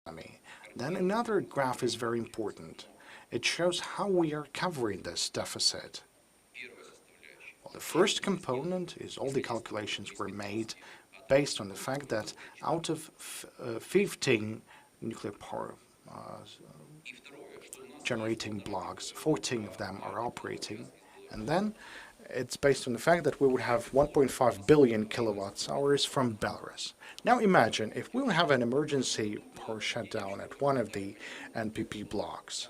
economy. Then another graph is very important. It shows how we are covering this deficit. Well, the first component is all the calculations were made based on the fact that out of 15 nuclear power generating blocks, 14 of them are operating, and then it's based on the fact that we would have 1.5 billion kilowatts hours from Belarus. Now imagine if we would have an emergency power shutdown at one of the NPP blocks.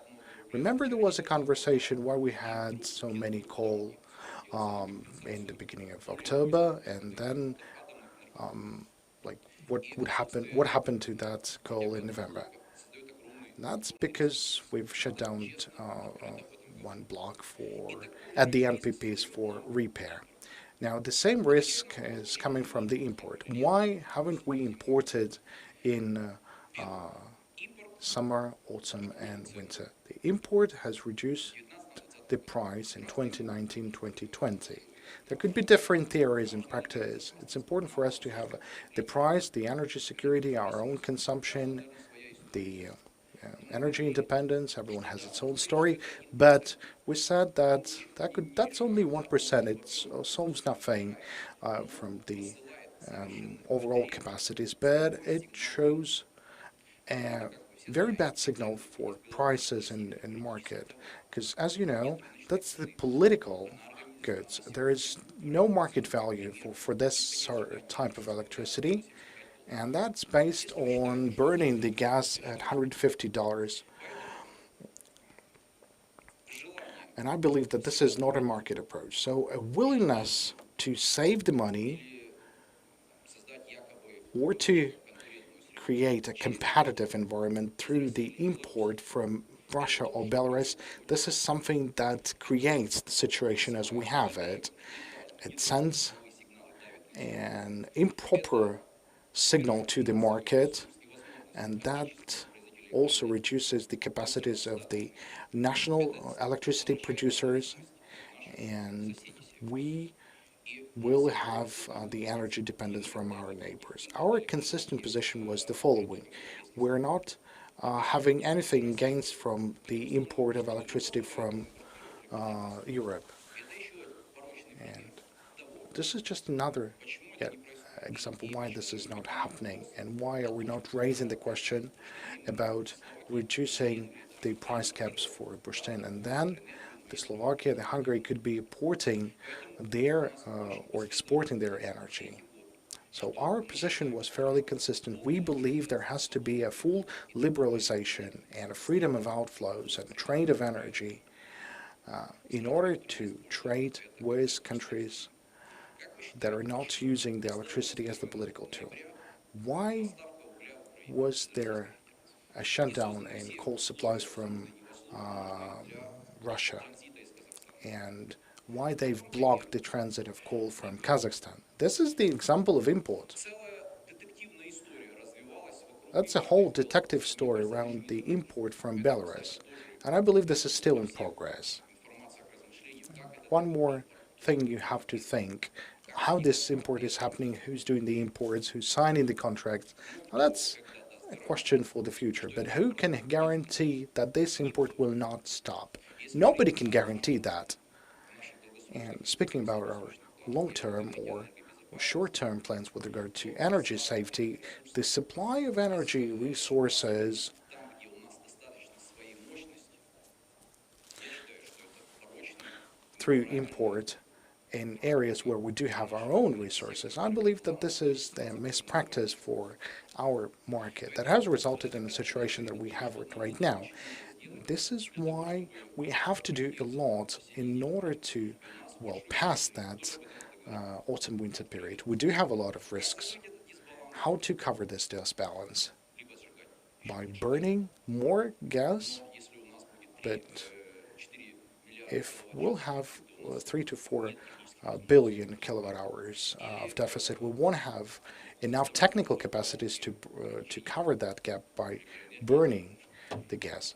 Remember there was a conversation why we had so many coal in the beginning of October, and then like what happened to that coal in November? That's because we've shut down one block at the NPPs for repair. Now the same risk is coming from the import. Why haven't we imported in summer, autumn and winter? The import has reduced the price in 2019-2020. There could be different theories in practice. It's important for us to have the price, the energy security, our own consumption, the energy independence. Everyone has its own story, but we said that's only 1%. It solves nothing from the overall capacities, but it shows a very bad signal for prices in the market, because as you know, that's the political goods. There is no market value for this sort of type of electricity, and that's based on burning the gas at $150. And I believe that this is not a market approach. So a willingness to save the money or to create a competitive environment through the import from Russia or Belarus, this is something that creates the situation as we have it. It sends an improper signal to the market, and that also reduces the capacities of the national electricity producers, and we will have the energy dependence from our neighbors. Our consistent position was the following. We're not having anything gains from the import of electricity from Europe. And this is just another example why this is not happening, and why are we not raising the question about reducing the price caps for Burштyn, and then the Slovakia, the Hungary could be importing their or exporting their energy. So our position was fairly consistent. We believe there has to be a full liberalization and a freedom of outflows and trade of energy in order to trade with countries that are not using the electricity as the political tool. Why was there a shutdown in coal supplies from Russia, and why they've blocked the transit of coal from Kazakhstan? This is the example of import. That's a whole detective story around the import from Belarus, and I believe this is still in progress. One more thing you have to think, how this import is happening, who's doing the imports, who's signing the contracts. Now that's a question for the future, but who can guarantee that this import will not stop? Nobody can guarantee that. And speaking about our long-term or short-term plans with regard to energy safety, the supply of energy resources through import in areas where we do have our own resources. I believe that this is a mispractice for our market that has resulted in a situation that we have right now. This is why we have to do a lot in order to, well, pass that autumn-winter period. We do have a lot of risks. How to cover this disbalance? By burning more gas, but if we'll have 3 to 4 billion kilowatt hours of deficit, we won't have enough technical capacities to cover that gap by burning the gas.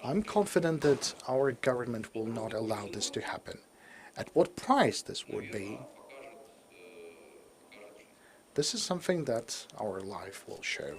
I'm confident that our government will not allow this to happen. At what price this would be, this is something that our life will show.